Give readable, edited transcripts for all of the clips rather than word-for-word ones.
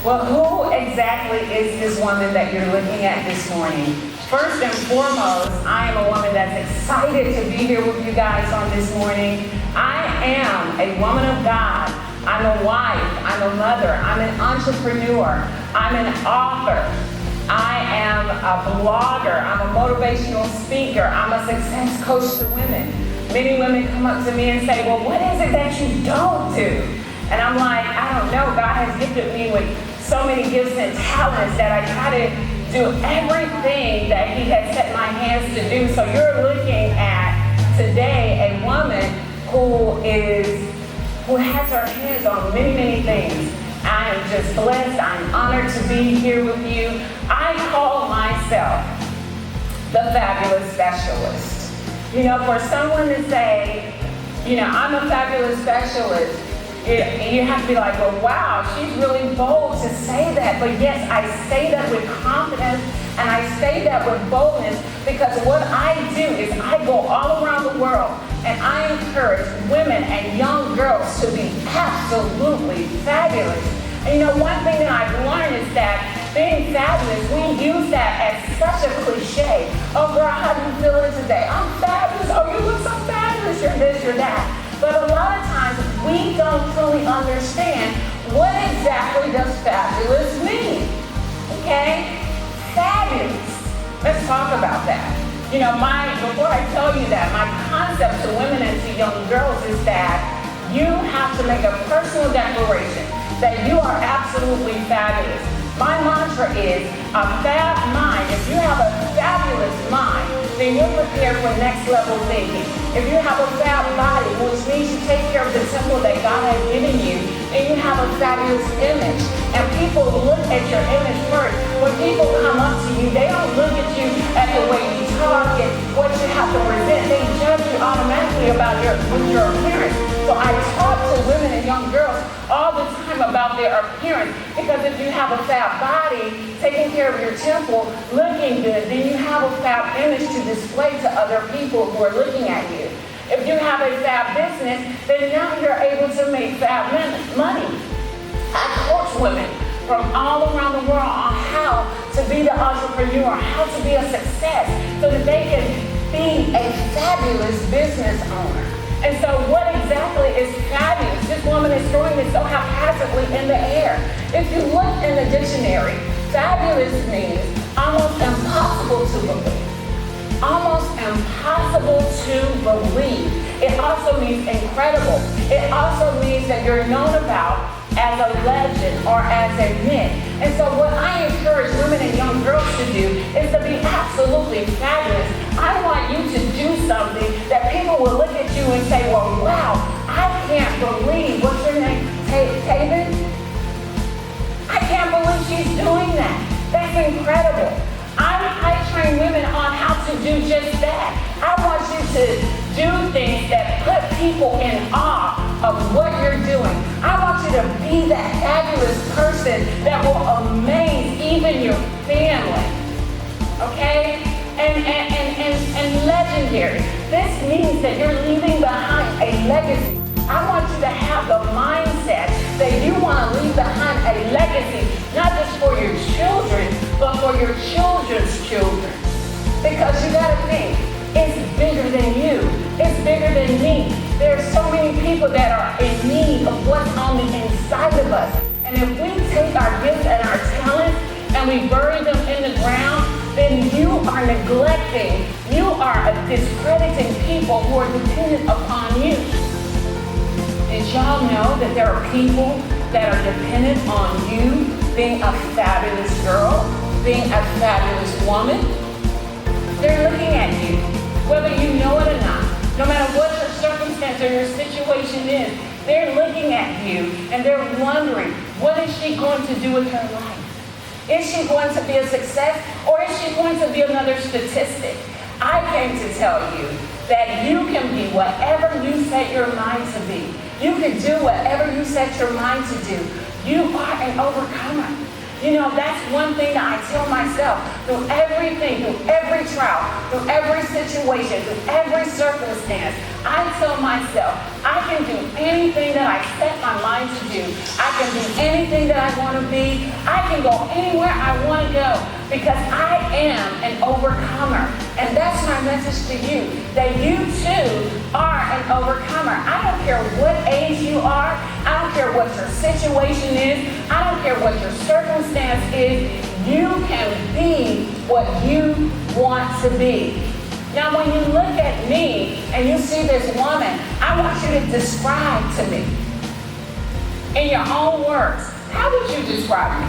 Well, who exactly is this woman that you're looking at this morning? First and foremost, I am a woman that's excited to be here with you guys on this morning. I am a woman of God. I'm a wife. I'm a mother. I'm an entrepreneur. I'm an author. I am a blogger. I'm a motivational speaker. I'm a success coach to women. Many women come up to me and say, well, what is it that you don't do? And I'm like, I don't know. God has gifted me with so many gifts and talents that I try to do everything that He has set my hands to do. So you're looking at today a woman who has her hands on many, many things. I am just blessed. I'm honored to be here with you. I call myself the fabulous specialist. You know, for someone to say, you know, I'm a fabulous specialist, you have to be like, well, wow, she's really bold to say that. But yes, I say that with confidence and I say that with boldness because what I do is I go all around the world and I encourage women and young girls to be absolutely fabulous. And you know, one thing that I've learned is that being fabulous, we use that as such a cliche. Oh girl, how do you feeling today? I'm fabulous. Oh, you look so fabulous. You're this, you're that. But a lot of times we don't truly understand what exactly does fabulous mean. Okay? Fabulous. Let's talk about that. You know, before I tell you that, my concept to women and to young girls is that you have to make a personal declaration that you are absolutely fabulous. My mantra is a fab mind. If you have a fabulous mind, then you're prepared for next level thinking. If you have a fab body, which means you take care of the temple that God has given you, then you have a fabulous image. And people look at your image first. When people come up to you, they don't look at you at the way you talk and what you have to present. They judge you automatically about your appearance. So I talk to women and young girls all the time about their appearance because if you have a fab body, taking care of your temple, looking good, then you have a fab image to display to other people who are looking at you. If you have a fab business, then now you're able to make fab money. I coach women from all around the world on how to be the entrepreneur, how to be a success, so that they can be a fabulous business owner. And so what exactly is fabulous? This woman is throwing it so haphazardly in the air. If you look in the dictionary, fabulous means almost impossible to believe. Almost impossible to believe. It also means incredible. It also means that you're known about as a legend or as a myth. And so what I encourage women and young girls to do is to be absolutely fabulous. I want you to do something that people will look at you and say, well, wow, I can't believe, what's your name, Taven? I can't believe she's doing that. That's incredible. I train women on how to do just that. I want you to do things that put people in awe of what you're doing. I want you to be that fabulous person that will amaze even your family. Okay? And legendary. This means that you're leaving behind a legacy. I want you to have the mindset that you want to leave behind a legacy, not just for your children, but for your children's children. Because you got to think, it's bigger than you. It's bigger than me. There are so many people that are in need of what's on the inside of us. And if we take our gifts and our talents and we bury them in the ground, then you are neglecting, you are discrediting people who are dependent upon you. Did y'all know that there are people that are dependent on you being a fabulous girl, being a fabulous woman? They're looking at you, whether you know it or not. No matter what your circumstance or your situation is, they're looking at you and they're wondering, what is she going to do with her life? Is she going to be a success or is she going to be another statistic? I came to tell you that you can be whatever you set your mind to be. You can do whatever you set your mind to do. You are an overcomer. You know, that's one thing that I tell myself through everything, through every trial, through every situation, through every circumstance. I tell myself, I can do anything that I set my mind to do. I can be anything that I want to be. I can go anywhere I want to go because I am an overcomer. And that's my message to you, that you too are an overcomer. I don't care what age you are. I don't care what your situation is. I don't care what your circumstance is. You can be what you want to be. Now, when you look at me and you see this woman, I want you to describe to me, in your own words, how would you describe me?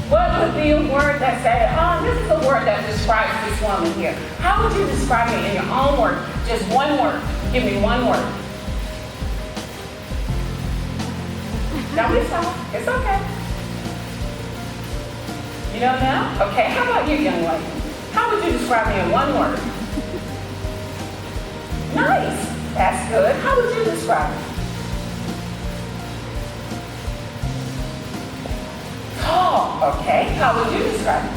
What would be a word that said, oh, this is a word that describes this woman here? How would you describe me in your own words? Just one word. Give me one word. Don't be shy. It's okay. You don't know? Okay, how about you, young lady? How would you describe me in one word? Nice. That's good. How would you describe me? Tall. Okay. How would you describe me?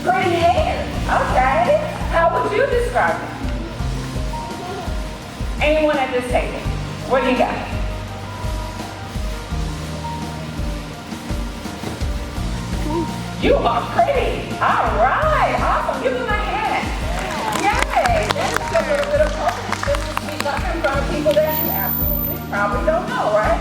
Pretty hair. Okay. How would you describe me? Anyone at this table? What do you got? You are pretty. All right. Awesome. Give me my hand. Yay. That's a little bit of confidence just to speak up in front of people that you absolutely probably don't know, right?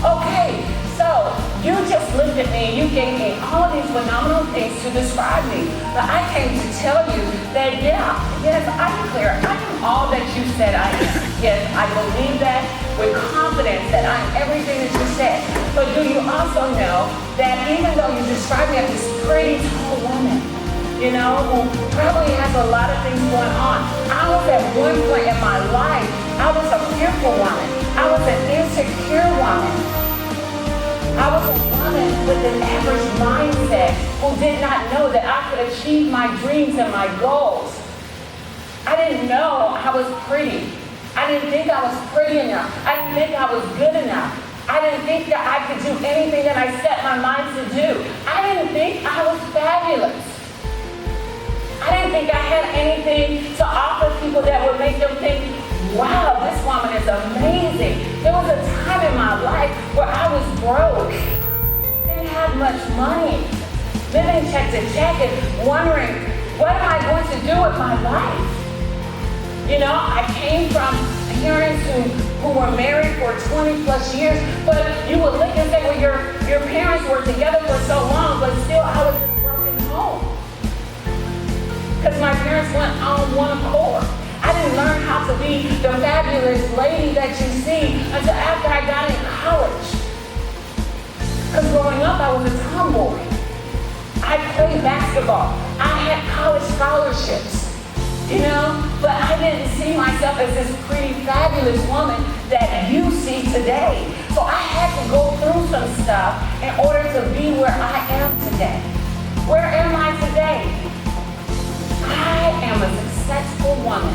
Okay. So you just looked at me and you gave me all these phenomenal things to describe me. But I came to tell you that, yes, I declare I am all that you said I am. Yes, I believe that with confidence that I'm everything that you said. But do you also know that even though you describe me as this pretty tall woman, you know, who probably has a lot of things going on, I was at one point in my life, I was a fearful woman. I was an insecure woman. I was a woman with an average mindset who did not know that I could achieve my dreams and my goals. I didn't know I was pretty. I didn't think I was pretty enough. I didn't think I was good enough. I didn't think that I could do anything that I set my mind to do. I didn't think I was fabulous. I didn't think I had anything to offer people that would make them think, wow, this woman is amazing. There was a time in my life where I was broke, didn't have much money, living check to check and wondering, what am I going to do with my life? You know, I came from parents who were married for 20 plus years, but you would look and say, well, your parents were together for so long, but still I was in a broken home. Because my parents went on one accord. I didn't learn how to be the fabulous lady that you see until after I got in college. Because growing up, I was a tomboy. I played basketball. I had college scholarships. You know, but I didn't see myself as this pretty, fabulous woman that you see today. So I had to go through some stuff in order to be where I am today. Where am I today? I am a successful woman.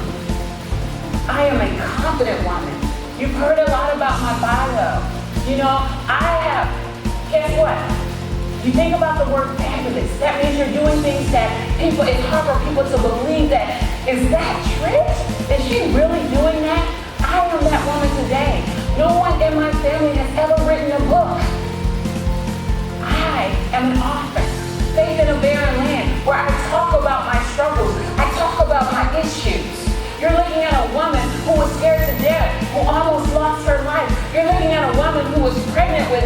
I am a confident woman. You've heard a lot about my bio. You know, guess what? You think about the word fabulous. That means you're doing things that it's hard for people to believe that. Is that Trish? Is she really doing that? I am that woman today. No one in my family has ever written a book. I am an author. Faith in a Barren Land, where I talk about my struggles. I talk about my issues. You're looking at a woman who was scared to death, who almost lost her life. You're looking at a woman who was pregnant with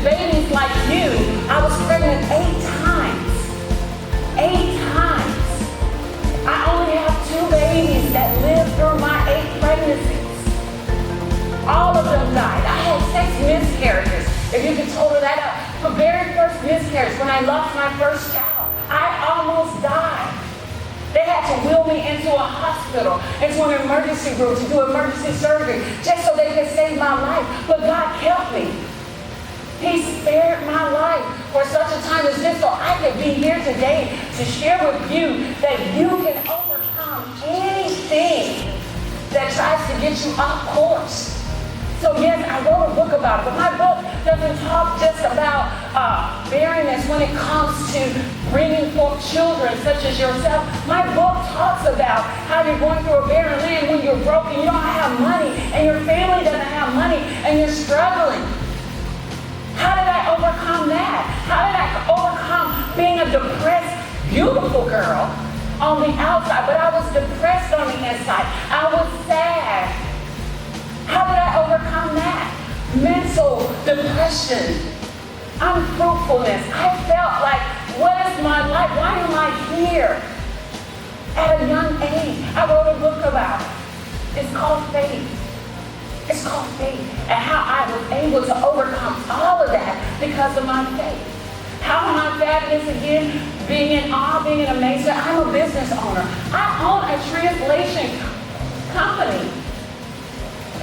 babies like you. I was pregnant 8 times. 8 times. I only have 2 babies that lived through my 8 pregnancies. All of them died. I had 6 miscarriages, if you could total that up. The very first miscarriage, when I lost my first child, I almost died. They had to wheel me into a hospital, into an emergency room to do emergency surgery, just so they could save my life. But God kept me. He spared my life for such a time as this, so I could be here today to share with you that you can overcome anything that tries to get you off course. So yes, I wrote a book about it, but my book doesn't talk just about barrenness when it comes to bringing forth children such as yourself. My book talks about how you're going through a barren land when you're broken, you don't have money, and your family doesn't have money, and you're struggling. How did I overcome that? How did I overcome being a depressed, beautiful girl on the outside, but I was depressed on the inside? I was sad. How did I overcome that? Mental depression, unfruitfulness. I felt like, what is my life? Why am I here? At a young age, I wrote a book about it. It's called Faith. It's called Faith. And how I was able to overcome all of that because of my faith. How am I fabulous again? Being in awe, being in amazement. I'm a business owner. I own a translation company.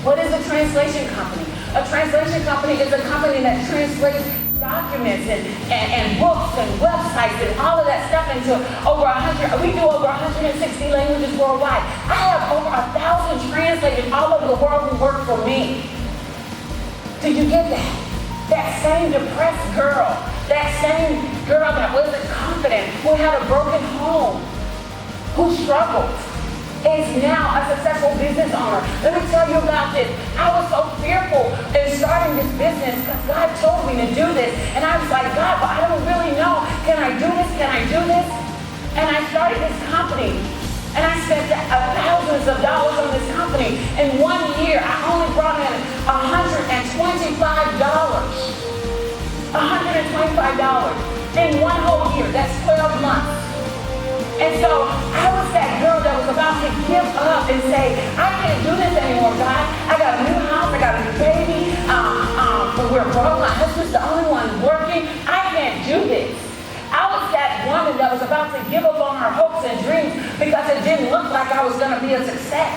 What is a translation company? A translation company is a company that translates documents and books and websites and all of that stuff into over 100. We do over 160 languages worldwide. I have over 1,000 translators all over the world who work for me. Do you get that? That same depressed girl, that same girl that wasn't confident, who had a broken home, who struggled, is now a successful business owner. Let me tell you about this. I was so fearful in starting this business because God told me to do this. And I was like, God, but I don't really know. Can I do this? Can I do this? And I started this company. And I spent thousands of dollars on this company. In 1 year, I only brought in $125. $125 in one whole year. That's 12 months. And so I was that girl that was about to give up and say, I can't do this anymore, God. I got a new house, I got a new baby, but we're broke. My husband's the only one working. I can't do this. I was that woman that was about to give up on her hopes and dreams because it didn't look like I was going to be a success.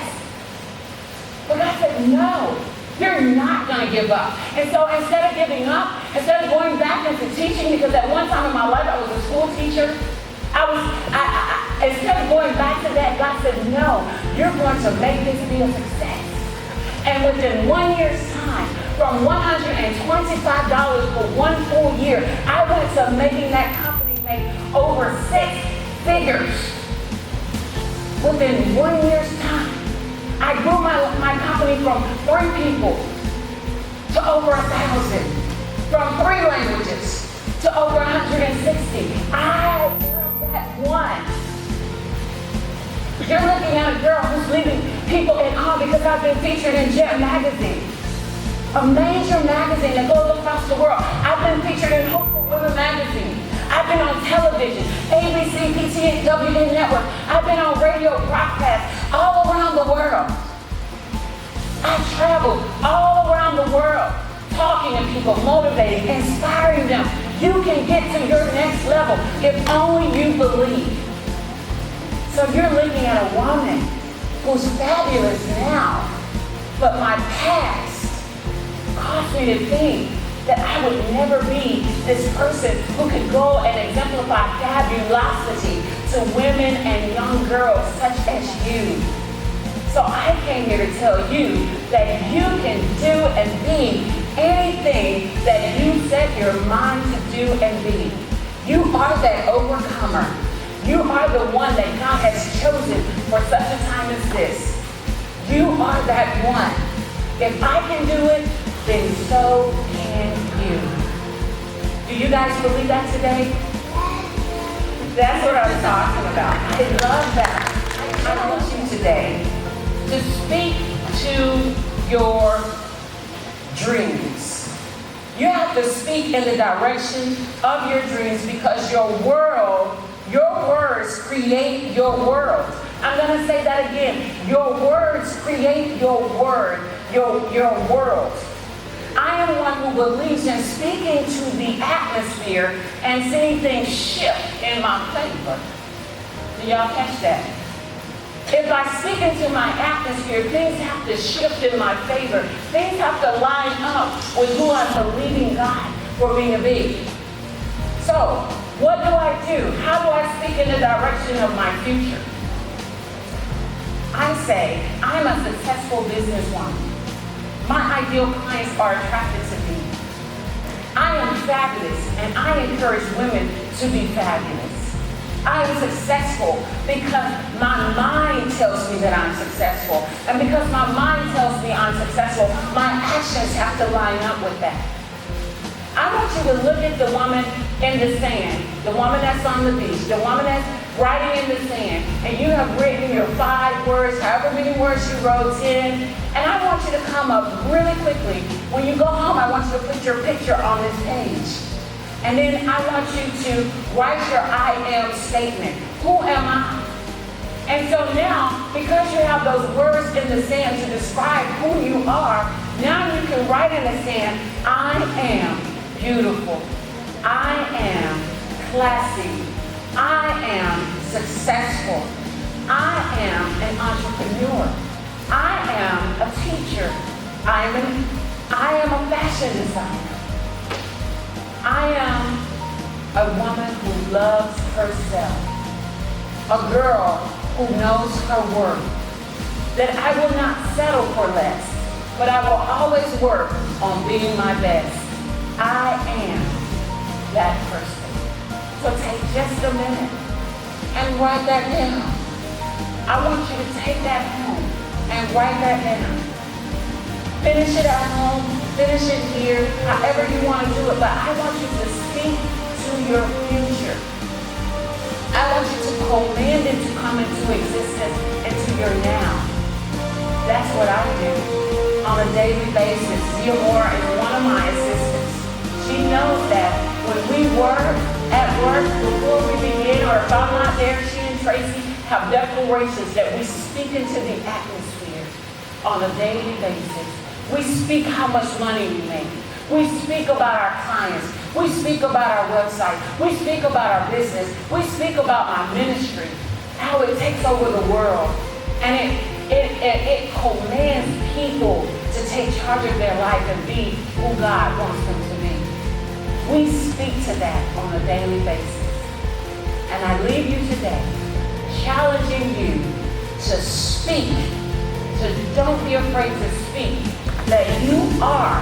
But God said, no, you're not going to give up. And so instead of giving up, instead of going back into teaching, because at one time in my life I was a school teacher, instead of going back to that, God said, no, you're going to make this be a success. And within 1 year's time, from $125 for one full year, I went to making that company make over 6 figures. Within 1 year's time, I grew my company from 3 people to over 1,000, from 3 languages to over 160. One. You're looking at a girl who's leaving people in awe because I've been featured in Jet magazine, a major magazine that goes across the world. I've been featured in Hopeful Women magazine. I've been on television, ABC, PTW Network. I've been on radio broadcasts all around the world. I've traveled all around the world, talking to people, motivating, inspiring them. You can get to your next level if only you believe. So you're looking at a woman who's fabulous now, but my past caused me to think that I would never be this person who could go and exemplify fabulosity to women and young girls such as you. So I came here to tell you that you can do and be anything that you set your mind to do and be. You are that overcomer. You are the one that God has chosen for such a time as this. You are that one. If I can do it, then so can you. Do you guys believe that today? That's what I'm talking about. I love that. I want you today to speak to your dreams. You have to speak in the direction of your dreams because your words create your world. I'm going to say that again. Your words create your world. I am one who believes in speaking to the atmosphere and seeing things shift in my favor. Do y'all catch that? If I speak into my atmosphere, things have to shift in my favor. Things have to line up with who I'm believing God for me to be. So, what do I do? How do I speak in the direction of my future? I say, I'm a successful businesswoman. My ideal clients are attracted to me. I am fabulous, and I encourage women to be fabulous. I am successful because my mind tells me that I'm successful. And because my mind tells me I'm successful, my actions have to line up with that. I want you to look at the woman in the sand, the woman that's on the beach, the woman that's writing in the sand, and you have written your 5 words, however many words you wrote, 10, and I want you to come up really quickly. When you go home, I want you to put your picture on this page. And then I want you to write your I am statement. Who am I? And so now, because you have those words in the sand to describe who you are, now you can write in the sand, I am beautiful. I am classy. I am successful. I am an entrepreneur. I am a teacher. I am a fashion designer. I am a woman who loves herself. A girl who knows her worth. That I will not settle for less, but I will always work on being my best. I am that person. So take just a minute and write that down. I want you to take that home and write that down. Finish it at home, finish it here, however you want to do it, but I want you to speak to your future. I want you to command it to come into existence, into your now. That's what I do on a daily basis. Zia Moore is one of my assistants. She knows that when we work at work, before we begin, or if I'm not there, she and Tracy have declarations that we speak into the atmosphere on a daily basis. We speak how much money we make. We speak about our clients. We speak about our website. We speak about our business. We speak about our ministry, how it takes over the world. And it commands people to take charge of their life and be who God wants them to be. We speak to that on a daily basis. And I leave you today challenging you to speak, to don't be afraid to speak, that you are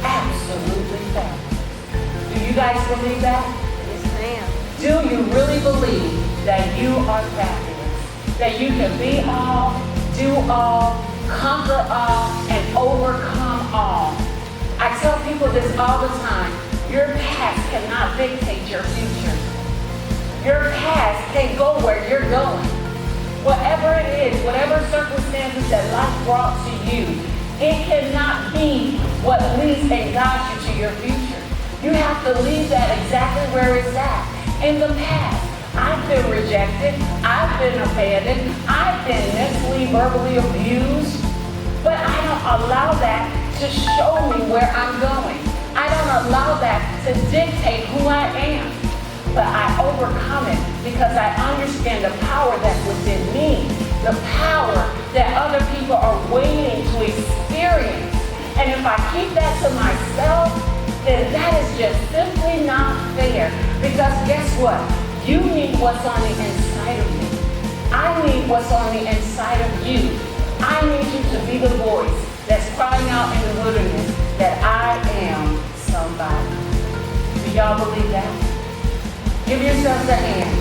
absolutely fabulous. Do you guys believe that? Yes, ma'am. Do you really believe that you are fabulous? That you can be all, do all, conquer all, and overcome all? I tell people this all the time. Your past cannot dictate your future. Your past can't go where you're going. Whatever it is, whatever circumstances that life brought to you, it cannot be what leads and guides you to your future. You have to leave that exactly where it's at. In the past, I've been rejected. I've been abandoned. I've been mentally, verbally abused. But I don't allow that to show me where I'm going. I don't allow that to dictate who I am. But I overcome it because I understand the power that's within me, the power that other people are waiting to experience. And if I keep that to myself, then that is just simply not fair. Because guess what? You need what's on the inside of me. I need what's on the inside of you. I need you to be the voice that's crying out in the wilderness that I am somebody. Do y'all believe that? Give yourselves a hand.